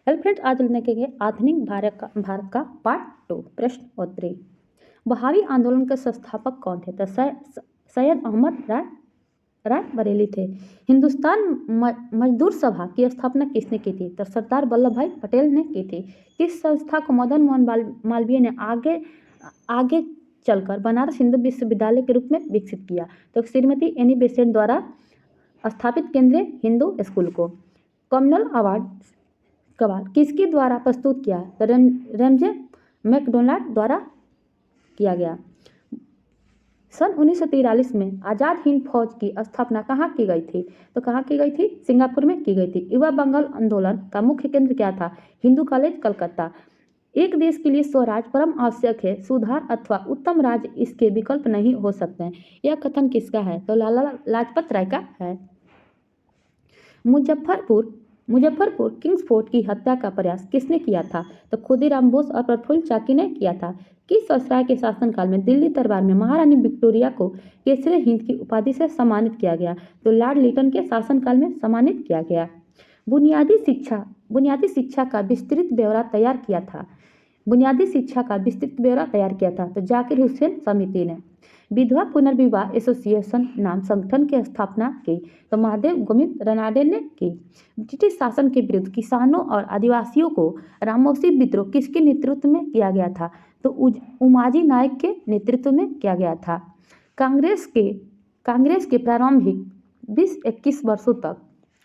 Hello friends, आज हम देखेंगे आधुनिक भारत का पार्ट 2 प्रश्नोत्तरी। बहावी आंदोलन के संस्थापक कौन थे? तो सैयद अहमद राय बरेली थे। हिंदुस्तान मजदूर सभा की स्थापना किसने की थी? तो सरदार वल्लभ भाई पटेल ने की थी। किस संस्था को मदन मोहन मालवीय ने आगे चलकर बनारस हिंदू विश्वविद्यालय के रूप में विकसित किया? तो श्रीमती एनी बेसेंट द्वारा स्थापित केंद्रीय हिंदू स्कूल को। कॉमनवेल्थ अवार्ड किसके द्वारा प्रस्तुत किया? रेमजे मैकडोनाल्ड द्वारा किया गया। सन 1943 में आज़ाद हिंद फौज की स्थापना कहाँ की गई थी? तो कहाँ की गई थी? सिंगापुर में की गई थी। युवा बंगाल आंदोलन का मुख्य केंद्र क्या था? हिंदू कॉलेज कलकत्ता। एक देश के लिए स्वराज परम आवश्यक है, सुधार अथवा उत्तम राज्य इसके विकल्प नहीं हो सकते हैं। यह कथन किसका है? तो लाला लाजपत राय का है। मुजफ्फरपुर किंग्स फोर्ट की हत्या का प्रयास किसने किया था? तो खुदीराम बोस और प्रफुल्ल चाकी ने किया था। किस वायसराय के शासनकाल में दिल्ली दरबार में महारानी विक्टोरिया को केसरे हिंद की उपाधि से सम्मानित किया गया? तो लॉर्ड लिटन के शासनकाल में सम्मानित किया गया। बुनियादी शिक्षा का विस्तृत ब्यौरा तैयार किया था तो जाकिर हुसैन समिति ने। विधवा पुनर्विवाह एसोसिएशन नाम संगठन की स्थापना की तो महादेव गोविंद रनाडे ने की। ब्रिटिश शासन के विरुद्ध किसानों और आदिवासियों को रामोसी विद्रोह किसके नेतृत्व में किया गया था? तो उमाजी नायक के नेतृत्व में किया गया था। कांग्रेस के प्रारंभिक 20-21 वर्षों तक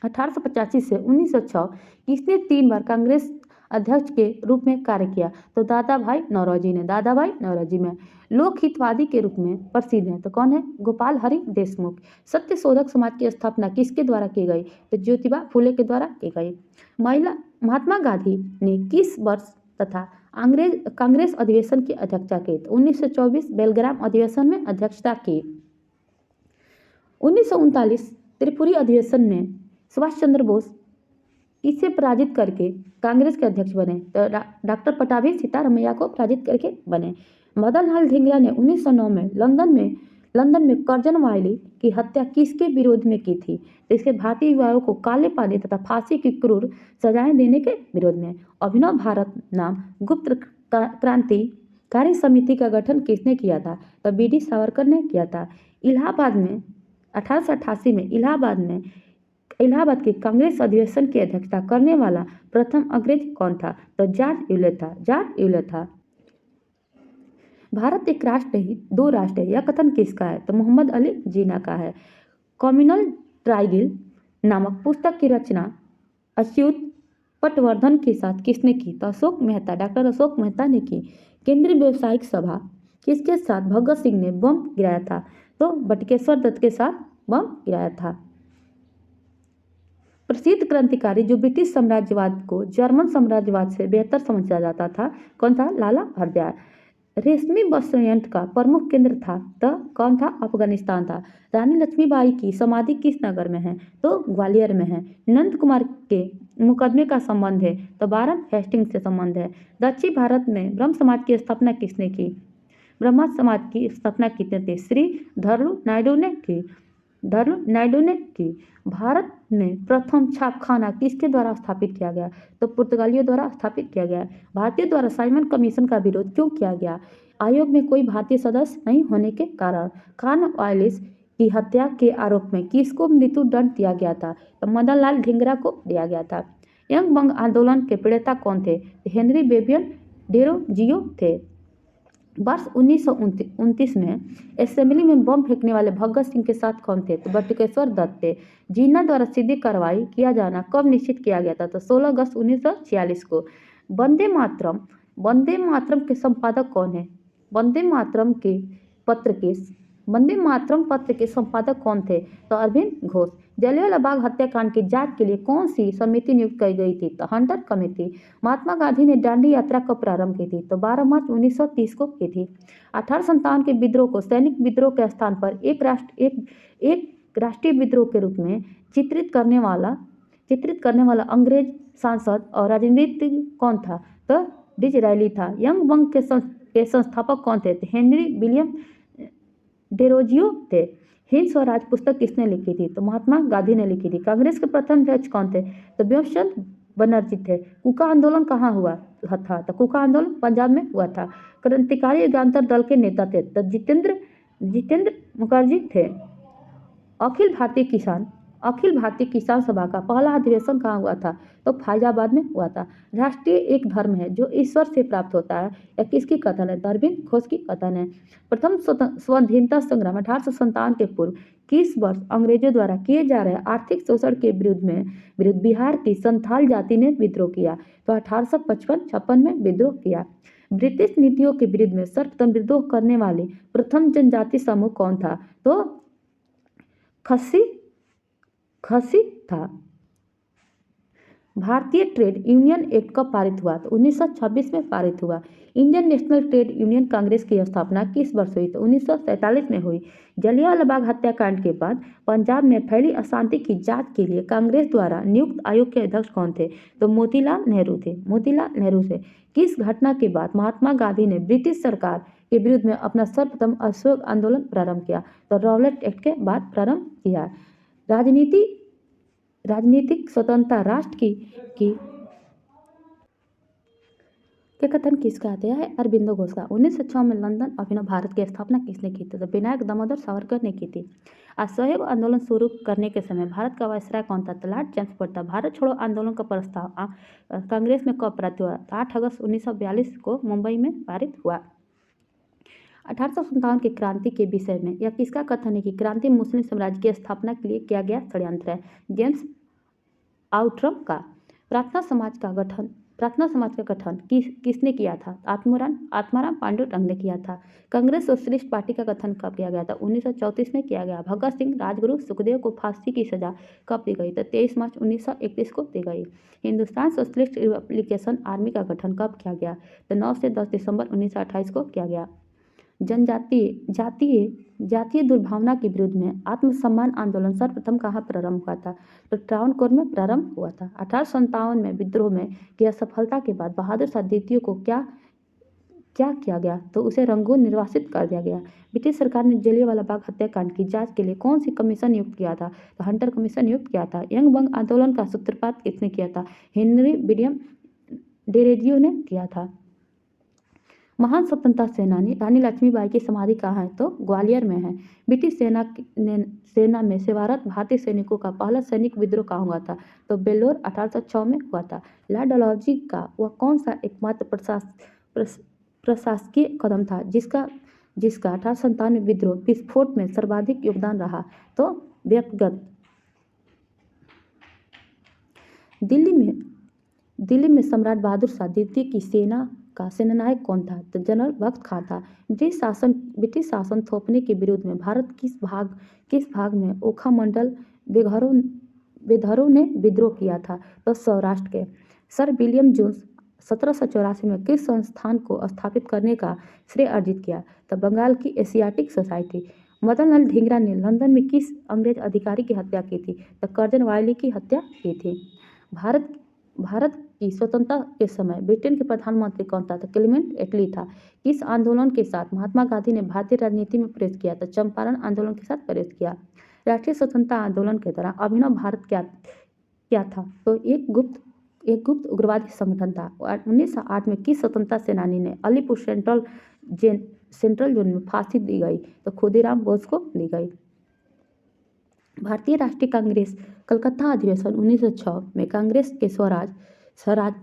1885 से 1906 किसने 3 बार कांग्रेस अध्यक्ष के रूप में कार्य किया? तो दादा भाई नौरोजी में। लोक हितवादी के रूप में प्रसिद्ध हैं तो कौन है? गोपाल हरि देशमुख। सत्य शोधक समाज की स्थापना किसके द्वारा की गई? तो ज्योतिबा फुले के द्वारा की गई। महात्मा गांधी ने किस वर्ष तथा कांग्रेस अधिवेशन की अध्यक्षता की? तो 1924 बेलग्राम अधिवेशन में अध्यक्षता की। 1939 त्रिपुरी अधिवेशन में सुभाष चंद्र बोस इसे पराजित करके कांग्रेस के अध्यक्ष बने तो डॉक्टर पट्टाभी सीतारमैया को पराजित करके बने। मदन लाल धिंगरा ने 1909 में लंदन में कर्जन वायली की हत्या किसके विरोध में की थी? तो इसके भारतीय युवाओं को काले पानी तथा फांसी की क्रूर सजाएं देने के विरोध में। अभिनव भारत नाम गुप्त क्रांतिकारी समिति का गठन किसने किया था? तो बी.डी. सावरकर ने किया था। इलाहाबाद में 1888 में इलाहाबाद के कांग्रेस अधिवेशन की अध्यक्षता करने वाला प्रथम अंग्रेज कौन था? तो जॉर्ज यूले था। भारत एक राष्ट्र नहीं 2 राष्ट्र है, यह कथन किसका है? तो मोहम्मद अली जिन्ना का है। कम्युनल ट्रायंगल नामक पुस्तक की रचना अच्युत पटवर्धन के साथ किसने की? तो डॉक्टर अशोक मेहता ने की। केंद्रीय व्यावसायिक सभा किसके साथ भगत सिंह ने बम गिराया था? तो बटुकेश्वर दत्त के साथ बम गिराया था। प्रसिद्ध क्रांतिकारी जो ब्रिटिश साम्राज्यवाद को जर्मन साम्राज्यवाद से बेहतर समझा जाता था कौन था? लाला हरदयाल। रेशमी वस्त्र संयंत्र का प्रमुख केंद्र था तो कौन था? अफगानिस्तान था। रानी लक्ष्मीबाई की समाधि किस नगर में है? तो ग्वालियर में है। नंद कुमार के मुकदमे का संबंध है तो वारन हेस्टिंग्स से संबंध है। दक्षिण भारत में ब्रह्म समाज की स्थापना किसने की? ब्रह्म समाज की स्थापना किसने की? श्री धरलू नायडू ने की। भारत में प्रथम छापखाना किसके द्वारा स्थापित किया गया? तो पुर्तगालियों द्वारा स्थापित किया गया। भारतीयों द्वारा साइमन कमीशन का विरोध क्यों किया गया? आयोग में कोई भारतीय सदस्य नहीं होने के कारण। कॉर्नवालिस की हत्या के आरोप में किसको मृत्यु दंड दिया गया था? तो मदन लाल धिंगरा को दिया गया था। यंग बंग आंदोलन के प्रणेता कौन थे? हेनरी बेबियन डेरोजियो थे। वर्ष 1929 में असेंबली में बम फेंकने वाले भगत सिंह के साथ कौन थे? तो बटुकेश्वर दत्त थे। जिन्ना द्वारा सीधी कार्रवाई किया जाना कब निश्चित किया गया था? तो 16 अगस्त 1946 को। वंदे मातरम के संपादक कौन है? वंदे मातरम पत्र के संपादक कौन थे? तो अरविंद घोष। जलियांवाला बाग हत्याकांड की जांच के लिए कौन सी समिति नियुक्त की गई थी? तो हंटर कमेटी। महात्मा गांधी ने दांडी यात्रा कब प्रारंभ की थी? तो 12 मार्च 1930 को की थी। 1857 के विद्रोह को सैनिक विद्रोह के स्थान पर एक राष्ट्रीय विद्रोह के रूप में चित्रित करने वाला अंग्रेज सांसद और राजनीतिज्ञ कौन था? तो डिसरायली था। यंग बंग के संस्थापक कौन थे? हेनरी विलियम डेरोजियो थे। हिंद स्वराज पुस्तक किसने लिखी थी? तो महात्मा गांधी ने लिखी थी। कांग्रेस के प्रथम अध्यक्ष कौन थे? तो व्योमचंद बनर्जी थे। कूका आंदोलन कहाँ हुआ था? तो कूका आंदोलन पंजाब में हुआ था। क्रांतिकारी युगांतर दल के नेता थे तो जितेंद्र मुखर्जी थे। अखिल भारतीय किसान सभा का पहला अधिवेशन कहाँ हुआ था? तो फैजाबाद में हुआ था। राष्ट्रीय एक धर्म है जो ईश्वर से प्राप्त होता है, यह किसकी कथन है? अरविंद घोष की कथन है। प्रथम स्वाधीनता संग्राम 1857 के पूर्व किस वर्ष अंग्रेजों द्वारा किए जा रहे आर्थिक शोषण के विरुद्ध बिहार की संथाल जाति ने विद्रोह किया? तो 1855-56 में विद्रोह किया। ब्रिटिश नीतियों के विरुद्ध में सर्वप्रथम विद्रोह करने वाले प्रथम जनजाति समूह कौन था? तो खसी था। भारतीय ट्रेड यूनियन एक्ट कब पारित हुआ? तो 1926 में पारित हुआ। Indian national trade union Congress की स्थापना किस वर्ष हुई? तो 1947 में हुई। जलियांवाला बाग हत्याकांड के बाद पंजाब में फैली अशांति की जांच के लिए कांग्रेस द्वारा नियुक्त आयोग के अध्यक्ष कौन थे? तो मोतीलाल नेहरू थे। मोतीलाल नेहरू से किस घटना के बाद महात्मा गांधी ने ब्रिटिश सरकार के विरुद्ध में अपना सर्वप्रथम असहयोग आंदोलन प्रारंभ किया? तो रॉलेट एक्ट के बाद प्रारंभ किया। राजनीतिक स्वतंत्रता राष्ट्र की के कथन किसका आता है? अरविंदो घोष का। 1906 में लंदन अभिनव भारत की स्थापना किसने की थी? तो विनायक दामोदर सावरकर ने की थी। असहयोग आंदोलन शुरू करने के समय भारत का वायसराय कौन था? तो लॉर्ड चेम्सफोर्ड था। भारत छोड़ो आंदोलन का प्रस्ताव कांग्रेस में कब पारित हुआ? 8 अगस्त 1942 को मुंबई में पारित हुआ। 1857 की क्रांति के विषय में यह किसका कथन है कि क्रांति मुस्लिम साम्राज्य की स्थापना के लिए किया गया षड्यंत्र है? जेम्स आउट्रम का। प्रार्थना समाज का गठन किसने किया था? आत्माराम पांडुरंग ने किया था। कांग्रेस सोशलिस्ट पार्टी का गठन कब किया गया था? 1934 में किया गया। भगत सिंह, राजगुरु, सुखदेव को फांसी की सजा कब दी गई? तो 23 मार्च 1931 को दी गई। हिंदुस्तान सोशलिस्ट रिपब्लिकन आर्मी का गठन कब किया गया? तो 9 से 10 दिसंबर 1928 को किया गया। जातीय दुर्भावना के विरुद्ध में आत्मसम्मान आंदोलन सर्वप्रथम कहाँ प्रारंभ हुआ था? तो ट्रावणकोर में प्रारंभ हुआ था। 1857 में विद्रोह में की असफलता के बाद बहादुर शाह द्वितीय को क्या किया गया? तो उसे रंगून निर्वासित कर दिया गया। ब्रिटिश सरकार ने जलियांवाला बाग हत्याकांड की जांच के लिए कौन सी कमीशन नियुक्त किया था? तो हंटर कमीशन नियुक्त किया था। यंग बंग आंदोलन का सूत्रपात किसने किया था? हेनरी विलियम डेरोजियो ने किया था। महान स्वतंत्रता सेनानी रानी लक्ष्मीबाई की समाधि कहाँ है? तो ग्वालियर में है। ब्रिटिश सेना में सेवारत भारतीय सैनिकों का पहला सैनिक विद्रोह कहाँ हुआ था? तो बेल्लोर 1806 में हुआ था। लॉर्ड डलहौजी का वह कौन सा एकमात्र प्रशासकीय कदम था जिसका 1857 विद्रोह विस्फोट में सर्वाधिक योगदान रहा? तो व्यक्तिगत। दिल्ली में सम्राट बहादुर शाह द्वितीय की सेना का सेनानायक कौन था? तो जनरल बख्त खां था। ब्रिटिश शासन थोपने के विरोध में भारत किस भाग में ओखा मंडल बेघरों ने विद्रोह किया था? तो सौराष्ट्र के। सर विलियम जोन्स 1784 में किस संस्थान को स्थापित करने का श्रेय अर्जित किया? तो बंगाल की एशियाटिक सोसाइटी। मदन लाल धिंगरा ने लंदन में किस अंग्रेज अधिकारी की हत्या की थी? तो कर्जन वायली की हत्या की थी। भारत की स्वतंत्रता के समय ब्रिटेन के प्रधानमंत्री कौन था? तो क्लेमेंट एटली था। किस आंदोलन के साथ महात्मा गांधी ने भारतीय राजनीति में प्रवेश किया? तो चंपारण आंदोलन के साथ प्रवेश किया। राष्ट्रीय स्वतंत्रता आंदोलन के दौरान अभिनव भारत क्या था? तो एक गुप्त उग्रवादी संगठन था। 1908 में किस स्वतंत्रता सेनानी ने अलीपुर सेंट्रल जोन में फांसी दी गई? तो खुदीराम बोस को दी गई। भारतीय राष्ट्रीय कांग्रेस कलकत्ता अधिवेशन 1906 में कांग्रेस के स्वराज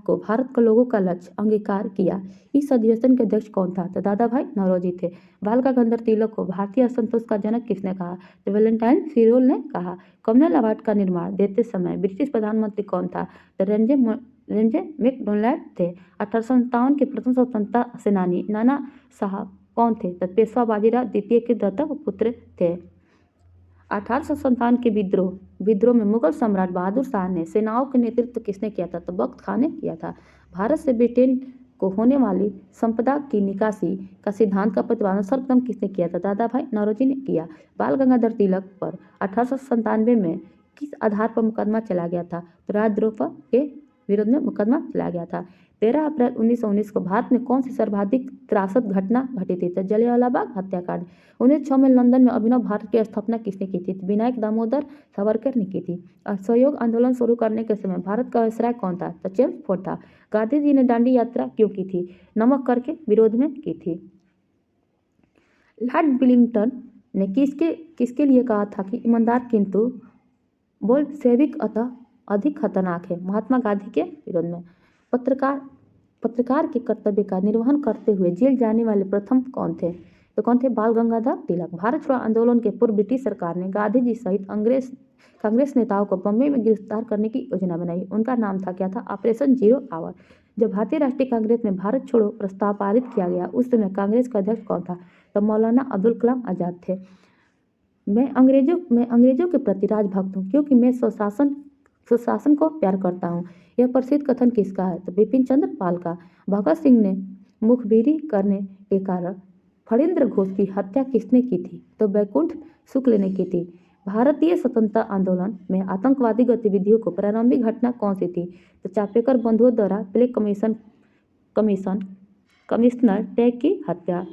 को भारत के लोगों का लक्ष्य अंगीकार किया। इस अधिवेशन के अध्यक्ष कौन था? तो दादा भाई नौरोजी थे। बाल गंगाधर तिलक को भारतीय असंतोष का जनक किसने कहा? तो वैलेंटाइन फिरोल ने कहा। कॉमनवेल्थ अवार्ड का निर्माण देते समय ब्रिटिश प्रधानमंत्री कौन था? तो रेंजे मैकडोनाल्ड थे। 1857 के प्रथम स्वतंत्रता सेनानी नाना साहब कौन थे? तो पेशवा बाजीराव द्वितीय के दत्तक पुत्र थे। 1857 के विद्रोह में मुगल सम्राट बहादुर शाह ने सेनाओं के नेतृत्व किसने किया था? तो बख्त खां ने किया था। भारत से ब्रिटेन को होने वाली संपदा की निकासी का सिद्धांत का प्रतिपादन सर्वप्रथम किसने किया था? दादा भाई नौरोजी ने किया। बाल गंगाधर तिलक पर 1897 में किस आधार पर मुकदमा चला गया था? तो राजद्रोह के विरोध में मुकदमा चलाया गया था। 13 अप्रैल 1919 को भारत में कौन सी सर्वाधिक त्रासद घटना घटी थी? तो जलियांवाला बाग हत्याकांड। 1906 में लंदन में अभिनव भारत की स्थापना किसने की थी? विनायक दामोदर सावरकर ने की थी। असहयोग आंदोलन शुरू करने के समय भारत का वायसराय कौन था? तो जेम्स फोर्ड था। गांधी जी ने दांडी यात्रा क्यों की थी? नमक कर के विरोध में की थी। लॉर्ड विलिंगटन ने किसके लिए कहा था कि ईमानदार किंतु बोल्शेविक अतः अधिक खतरनाक है? महात्मा गांधी के विरोध में। पत्रकार के कर्तव्य का निर्वहन करते हुए जेल जाने वाले प्रथम कौन थे? तो कौन थे? बाल गंगाधर तिलक। भारत छोड़ो आंदोलन के पूर्व ब्रिटिश सरकार ने गांधी जी सहित कांग्रेस नेताओं को बम्बई में गिरफ्तार करने की योजना बनाई। उनका नाम था क्या था? Operation zero hour. जब भारतीय राष्ट्रीय कांग्रेस में भारत छोड़ो प्रस्ताव पारित किया गया उस समय कांग्रेस का अध्यक्ष कौन था? तो मौलाना अब्दुल कलाम आजाद थे। मैं अंग्रेजों के प्रति राजभक्त हूँ क्योंकि मैं सुशासन को प्यार करता हूँ। यह प्रसिद्ध कथन किसका है? तो बिपिन चंद्र पाल का। भगत सिंह ने मुखबिरी करने के कारण फणींद्र घोष की हत्या किसने की थी? तो बैकुंठ शुक्ल ने की थी। भारतीय स्वतंत्रता आंदोलन में आतंकवादी गतिविधियों को प्रारंभिक घटना कौन सी थी? तो चापेकर बंधुओं द्वारा प्ले कमिश्नर टैग की हत्या।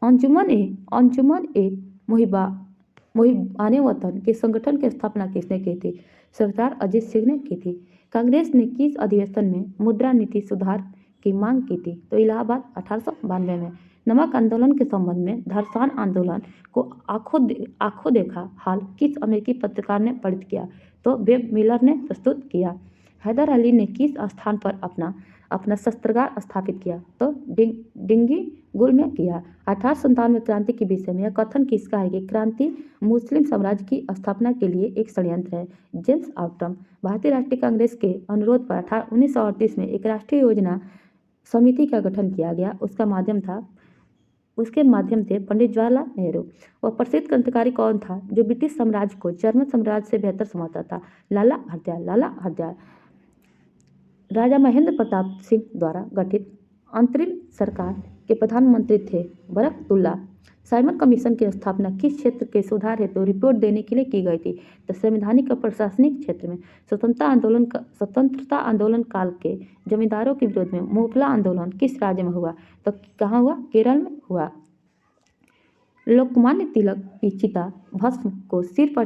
अंजुमन ए मुहिबाने वतन के संगठन की स्थापना किसने की थी? सरदार अजीत सिंह ने की थी। कांग्रेस ने किस अधिवेशन में मुद्रा नीति सुधार की मांग की थी? तो इलाहाबाद 1892 में। नमक आंदोलन के संबंध में धर्सान आंदोलन को आंखों देखा हाल किस अमेरिकी पत्रकार ने प्रेरित किया? तो वेब मिलर ने प्रस्तुत किया। हैदर अली ने किस स्थान पर अपना शस्त्रागार स्थापित किया? तो डिंगीगुल में किया। 1857 में क्रांति के विषय में यह कथन किसका है कि क्रांति मुस्लिम साम्राज्य की स्थापना के लिए एक षड्यंत्र है? James autumn. भारतीय राष्ट्रीय कांग्रेस के अनुरोध पर 1938 में एक राष्ट्रीय योजना समिति का गठन किया गया। उसके माध्यम से पंडित जवाहरलाल नेहरू। वह प्रसिद्ध क्रांतिकारी कौन था जो ब्रिटिश साम्राज्य को जर्मन साम्राज्य से बेहतर समझता था? लाला हरदयाल। राजा महेंद्र प्रताप सिंह द्वारा गठित अंतरिम सरकार के प्रधानमंत्री थे बरकतुल्ला। साइमन कमीशन की स्थापना किस क्षेत्र के सुधार हेतु रिपोर्ट देने के लिए की गई थी? तो संवैधानिक और प्रशासनिक क्षेत्र में। स्वतंत्रता आंदोलन काल के जमींदारों के विरोध में मोपला आंदोलन किस राज्य में हुआ? तो कहाँ हुआ? केरल में हुआ। लोकमान्य तिलक की चिता भस्म को सिर पर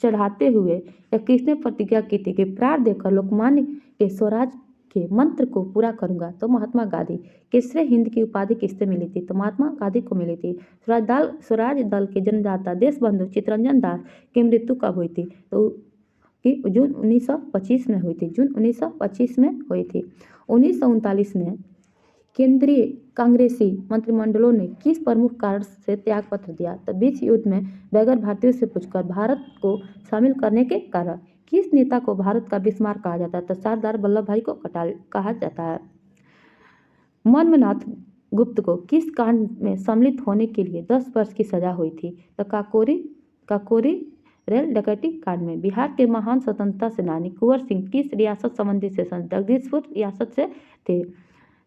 चढ़ाते हुए या किसने प्रतिज्ञा की थी कि प्राण देकर लोकमान्य के स्वराज के मंत्र को पूरा करूंगा? तो महात्मा गांधी। केसरे हिंद की उपाधि किससे मिली थी? तो महात्मा गांधी को मिली थी। स्वराज दल के जन्मदाता देशबंधु चित्तरंजन दास की मृत्यु कब हुई थी? तो जून 1925 में हुई थी। जून 1925 में हुई थी। 1939 में केंद्रीय कांग्रेसी मंत्रिमंडलों ने किस प्रमुख कारण से त्यागपत्र दिया? तो बीच युद्ध में बगैर भारतीयों से पूछकर भारत को शामिल करने के कारण। किस नेता को भारत का बिस्मार्क कहा जाता है? तो सरदार वल्लभ भाई को कहा जाता है। मनमनाथ गुप्त को किस कांड में सम्मिलित होने के लिए 10 वर्ष की सजा हुई थी? तो काकोरी रेल डकैती कांड में। बिहार के महान स्वतंत्रता सेनानी कुंवर सिंह किस रियासत संबंधी सेशन? जगदीशपुर रियासत से थे।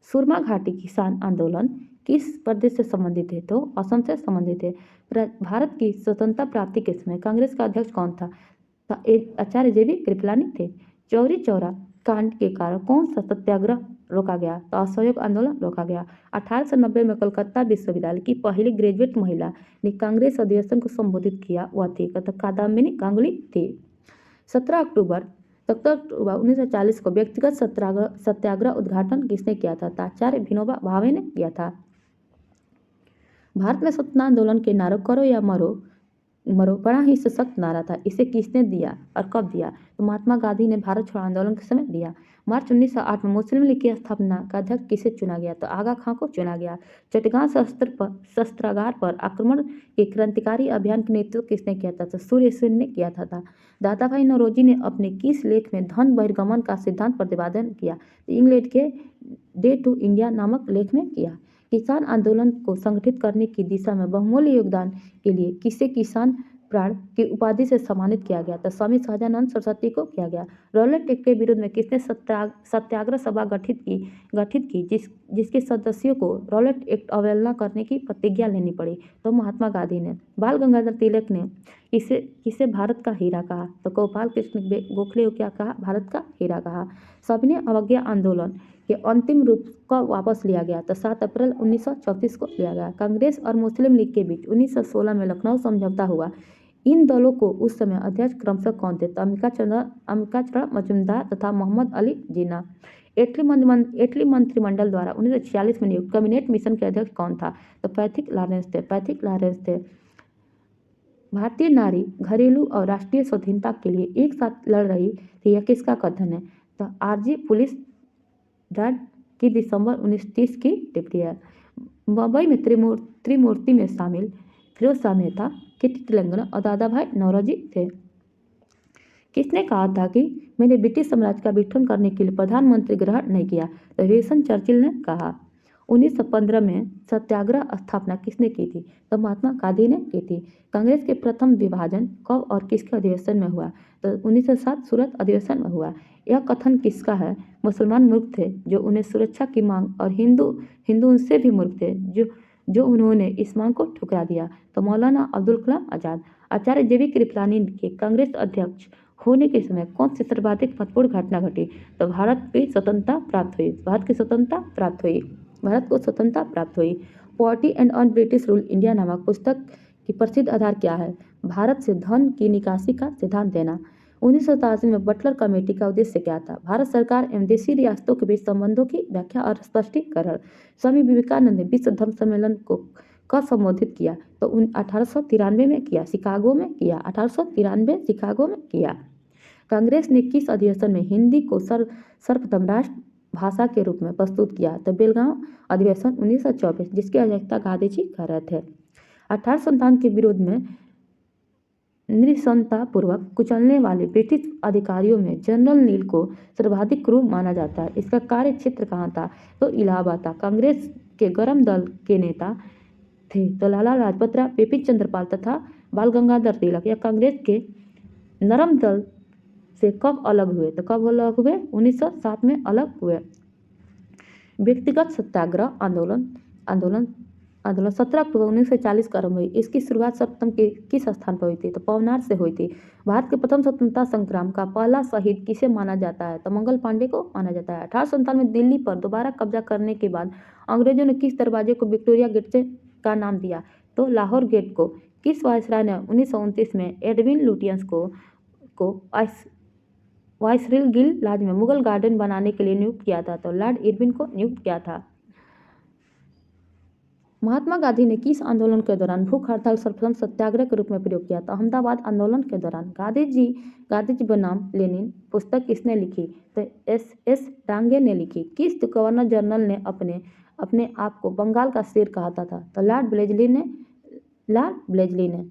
सुरमा घाटी किसान आंदोलन किस प्रदेश से संबंधित है? तो असम से संबंधित है। भारत की स्वतंत्रता प्राप्ति के समय कांग्रेस का अध्यक्ष कौन था? आचार्य JB कृपलानी थे। चौरी चौरा कांड के कारण कौन सा सत्याग्रह रोका गया? तो असहयोग आंदोलन रोका गया। 1890 में कलकत्ता विश्वविद्यालय की पहली ग्रेजुएट महिला ने कांग्रेस अधिवेशन को संबोधित किया, वह थी कादम्बिनी गांगुली थी। 17 अक्टूबर 1940 को व्यक्तिगत सत्याग्रह उद्घाटन किसने किया था? आचार्य विनोबा भावे ने किया था। भारत में स्वतंत्रता आंदोलन के नारों करो या मरो बड़ा ही सशक्त नारा था। इसे किसने दिया और कब दिया? तो महात्मा गांधी ने भारत छोड़ो आंदोलन के समय दिया। मार्च 1908 में मुस्लिम लीग की स्थापना का अध्यक्ष किसे चुना गया? तो आगा खां को चुना गया। चटगांव शस्त्रागार पर आक्रमण के क्रांतिकारी अभियान का नेतृत्व किसने किया था? तो सूर्य सेन ने किया था। दादा भाई नौरोजी ने अपने किस लेख में धन बहिर्गमन का सिद्धांत प्रतिपादन किया? इंग्लैंड के डे टू इंडिया नामक लेख में किया। किसान आंदोलन को संगठित करने की दिशा में बहुमूल्य योगदान के लिए किसे किसान प्राण की उपाधि से सम्मानित किया गया। तो स्वामी सहजानंद सरस्वती को किया गया। रॉलेट एक्ट के विरोध में किसने सत्याग्रह सभा गठित की जिसके सदस्यों को रॉलेट एक्ट अवहेलना करने की प्रतिज्ञा लेनी पड़ी? तो महात्मा गांधी ने। बाल गंगाधर तिलक ने किसे भारत का हीरा कहा? तो गोपाल कृष्ण गोखले को क्या कहा? भारत का हीरा कहा। सविनय अवज्ञा आंदोलन के अंतिम रूप को वापस लिया गया। तो 7 अप्रैल 1934 को लिया गया। कांग्रेस और मुस्लिम लीग के बीच 1916 में लखनऊ समझौता हुआ। इन दलों को उस समय अध्यक्ष क्रमशः कौन थे? तो अंबिकाचरण मजूमदार तथा मोहम्मद अली जिन्ना। एटली मंत्रिमंडल द्वारा 1946 में नियुक्त कैबिनेट मिशन के अध्यक्ष कौन था? तो पैथिक लॉरेंस थे। भारतीय नारी घरेलू और राष्ट्रीय स्वाधीनता के लिए एक साथ लड़ रही थी, यह किसका कथन है? तो आरजी पुलिस डैड की दिसंबर 1930 की टिप्पणी है। मुंबई में त्रिमूर्ति में शामिल फिरोज शाह मेहता, किटी तेलंगाना और दादा भाई नौरोजी थे। किसने कहा था कि मैंने ब्रिटिश साम्राज्य का विघटन करने के लिए प्रधानमंत्री ग्रहण नहीं किया? तो विंस्टन चर्चिल ने कहा। 1915 में सत्याग्रह स्थापना किसने की थी? तो महात्मा गांधी ने की थी। कांग्रेस के प्रथम विभाजन कब और किसके अधिवेशन में हुआ? तो 1907 सूरत अधिवेशन में हुआ। यह कथन किसका है? मुसलमान मूर्ख थे जो उन्हें सुरक्षा की मांग और हिंदू उनसे भी मूर्ख थे जो उन्होंने इस मांग को ठुकरा दिया। तो मौलाना अब्दुल कलाम आजाद। आचार्य जेबी कृपलानी के कांग्रेस अध्यक्ष होने के समय कौन सी सर्वाधिक महत्वपूर्ण घटना घटी? तो भारत को स्वतंत्रता प्राप्त हुई। Poverty and on British rule India नामक पुस्तक की प्रसिद्ध आधार क्या है? भारत से धन की निकासी का सिद्धांत देना। 1987 में बटलर कमेटी का उद्देश्य क्या था? भारत सरकार एवं देशी रियासतों के बीच संबंधों की व्याख्या और स्पष्टीकरण। स्वामी विवेकानंद ने विश्व धर्म सम्मेलन को कब संबोधित किया? तो 1893 में किया, शिकागो में किया। 1893 शिकागो में किया। कांग्रेस ने किस अधिवेशन में हिंदी को सर्वप्रथम राष्ट्र भाषा के रूप में प्रस्तुत किया? तो बेलगांव अधिवेशन 1924, जिसकी अध्यक्षता गांधी जी कर रहे थे। 1857 के विरोध में नृशंसतापूर्वक कुचलने वाले ब्रिटिश अधिकारियों में जनरल नील को सर्वाधिक क्रूर माना जाता है। इसका कार्य क्षेत्र कहाँ था? तो इलाहाबाद था। कांग्रेस के गर्म दल के नेता थे तो लाला लाजपत राय, बिपिन चंद्रपाल तथा बाल गंगाधर तिलक। यह कांग्रेस के नरम दल से कब अलग हुए? तो कब अलग हुए? 1907 में अलग हुए। व्यक्तिगत सत्याग्रह आंदोलन 17 अक्टूबर 1940 को आरंभ हुई। इसकी शुरुआत सर्वप्रथम किस स्थान पर हुई थी? तो पवनार से हुई थी। भारत के प्रथम स्वतंत्रता संग्राम का पहला शहीद किसे माना जाता है? तो मंगल पांडे को माना जाता है। 1857 में दिल्ली पर दोबारा कब्जा करने के बाद अंग्रेजों ने किस दरवाजे को विक्टोरिया गेट का नाम दिया? तो लाहौर गेट को। किस वायसराय ने 1929 में एडविन लुटियंस को वाइसरेगल लॉज में मुगल गार्डन बनाने के लिए नियुक्त किया था? तो लॉर्ड इरविन को नियुक्त किया था। महात्मा गांधी ने किस आंदोलन के दौरान भूख हड़ताल सर्वप्रथम सत्याग्रह के रूप में प्रयोग किया? तो अहमदाबाद आंदोलन के दौरान। गांधी जी बनाम लेनिन पुस्तक किसने लिखी? तो एस डांगे ने लिखी। किस गवर्नर जनरल ने अपने आप को बंगाल का शेर कहता था? तो लॉर्ड ब्लेजली ने।